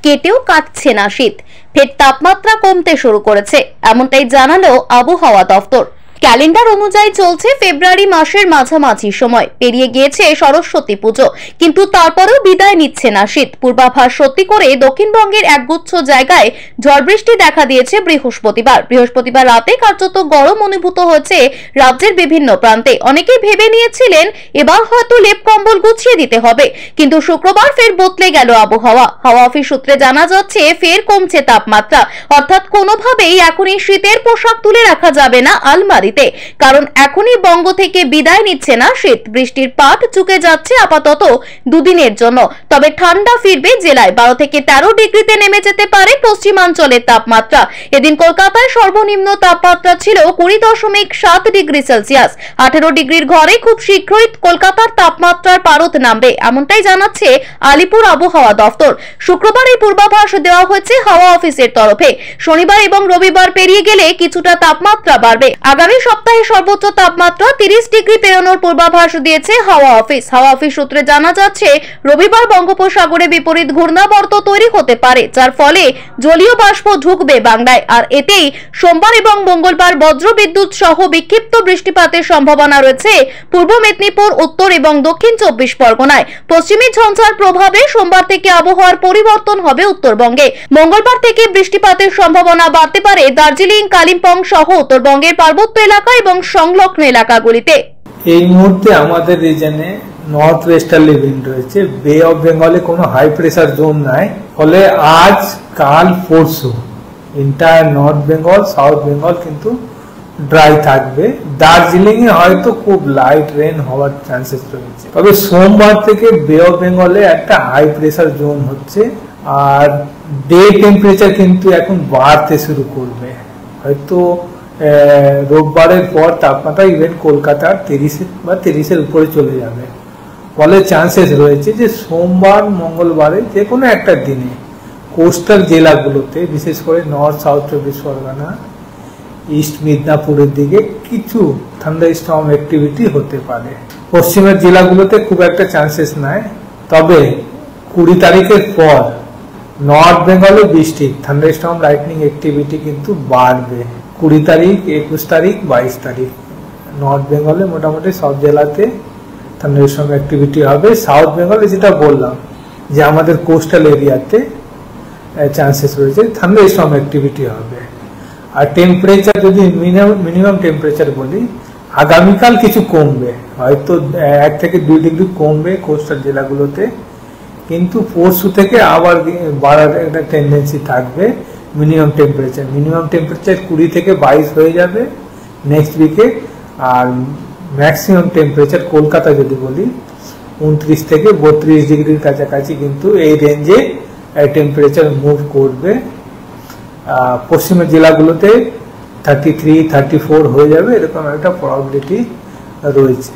কেটেও কাটছে না শীত, ফের তাপমাত্রা কমতে শুরু করেছে, এমনটাই জানালো আবহাওয়া দফতর। ক্যালেন্ডার অনুযায়ী চলছে ফেব্রুয়ারি মাসের মাঝামাঝি সময়, পেরিয়ে গিয়েছে সরস্বতী পুজো, কিন্তু তারপরেও বিদায় নিচ্ছে না শীত। পূর্বাভাস সত্যি করে দক্ষিণবঙ্গের একগুচ্ছ জায়গায় ঝড় বৃষ্টি দেখা দিয়েছে বৃহস্পতিবার রাতে কার্যত গরম অনুভূত হয়েছে রাজ্যের বিভিন্ন প্রান্তে। অনেকেই ভেবে নিয়েছিলেন এবার হয়তো লেপ কম্বল গুছিয়ে দিতে হবে, কিন্তু শুক্রবার ফের বদলে গেল আবহাওয়া। হাওয়া অফিস সূত্রে জানা যাচ্ছে ফের কমছে তাপমাত্রা, অর্থাৎ কোনোভাবেই এখনই শীতের পোশাক তুলে রাখা যাবে না আলমারি, কারণ এখনই বঙ্গ থেকে বিদায় নিচ্ছে না শীত। বৃষ্টির পাট চুকে যাচ্ছে আপাতত দুদিনের জন্য, তবে ঠান্ডা ফিরবে জেলায়। 12 থেকে 13 ডিগ্রিতে নেমে যেতে পারে পশ্চিমাঞ্চলের তাপমাত্রা। এদিন কলকাতায় সর্বনিম্ন তাপমাত্রা ছিল 20.7 ডিগ্রি সেলসিয়াস। 18 ডিগ্রির ঘরে খুব শীঘ্রই কলকাতার তাপমাত্রার পারদ নামবে, এমনটাই জানাচ্ছে আলিপুর আবহাওয়া দফতর। শুক্রবার এই পূর্বাভাস দেওয়া হয়েছে হাওয়া অফিসের তরফে। শনিবার এবং রবিবার পেরিয়ে গেলে কিছুটা তাপমাত্রা বাড়বে। আগামী সপ্তাহে সর্বোচ্চ তাপমাত্রা 30 ডিগ্রি পেরোনোর পূর্বাভাস দিয়েছে হাওয়া অফিস। হাওয়া অফিস সূত্রে জানা যাচ্ছে রবিবার বঙ্গোপসাগরে বিপরীত ঘূর্ণাবর্ত তৈরি হতে পারে, যার ফলে জলীয় বাষ্প ঢুকবে বাংলায়, আর এতেই সোমবার এবং মঙ্গলবার বজ্রবিদ্যুৎ সহ বিক্ষিপ্ত বৃষ্টিপাতের সম্ভাবনা রয়েছে পূর্ব মেদিনীপুর, উত্তর এবং দক্ষিণ 24 পরগনায়। পশ্চিমী ঝঞ্ঝার প্রভাবে সোমবার থেকে আবহাওয়ার পরিবর্তন হবে উত্তরবঙ্গে। মঙ্গলবার থেকে বৃষ্টিপাতের সম্ভাবনা বাড়তে পারে দার্জিলিং, কালিম্পং সহ উত্তরবঙ্গের পার্বত্য এলাকা এবং সংলগ্ন এলাকাগুলিতে। এই মুহূর্তে আমাদের রিজনে নর্থ ওয়েস্টার্লি উইন্ড রয়েছে, বে অফ বেঙ্গলে কোনো হাই প্রেসার জোন নাই, ফলে আজ কাল পরশু entire north Bengal, south Bengal কিন্তু ড্রাই থাকবে। দার্জিলিং এ হয়তো খুব লাইট রেন হওয়ার চান্সেস রয়েছে, তবে সোমবার থেকে বে অফ বেঙ্গলে একটা হাই প্রেসার জোন হচ্ছে, আর ডে টেম্পারেচার কিন্তু এখন বাড়তে শুরু করবে। হয়তো রোববারের পর তাপমাত্রা ইভেন কলকাতার 30 বা 30-এর উপরে চলে যাবে, ফলে চান্সেস রয়েছে যে সোমবার মঙ্গলবারে যে কোনো একটা দিনে কোস্টাল জেলাগুলোতে, বিশেষ করে নর্থ সাউথ 24 পরগনা, ইস্ট মিদনাপুরের দিকে কিছু থান্ডারস্টর্ম অ্যাক্টিভিটি হতে পারে। পশ্চিমের জেলাগুলোতে খুব একটা চান্সেস নাই, তবে 20 তারিখের পর নর্থ বেঙ্গলে বৃষ্টি, থান্ডারস্টর্ম লাইটনিং অ্যাক্টিভিটি কিন্তু বাড়বে। 20 তারিখ, 21 তারিখ, 22 তারিখ নর্থ বেঙ্গলে মোটামুটি সব জেলাতে থান্ডারস্টর্ম অ্যাক্টিভিটি হবে। সাউথ বেঙ্গলে যেটা বললাম যে আমাদের কোস্টাল এরিয়াতে চান্সেস রয়েছে থান্ডারস্টর্ম অ্যাক্টিভিটি হবে। আর টেম্পারেচার যদি মিনিমাম টেম্পারেচার বলি, আগামীকাল কিছু কমবে, হয়তো 1 থেকে 2 ডিগ্রি কমবে কোস্টাল জেলাগুলোতে, কিন্তু পরশু থেকে আবার বাড়ার একটা টেন্ডেন্সি থাকবে। মিনিমাম টেম্পারেচার 20 থেকে 22 হয়ে যাবে নেক্সট উইকে, আর ম্যাক্সিমাম টেম্পারেচার কলকাতা যদি বলি 29 থেকে 32 ডিগ্রির কাছাকাছি কিন্তু এই রেঞ্জে টেম্পারেচার মুভ করবে। পশ্চিমের জেলাগুলোতে 33, 34 হয়ে যাবে, এরকম একটা প্রবাবিলিটি রয়েছে।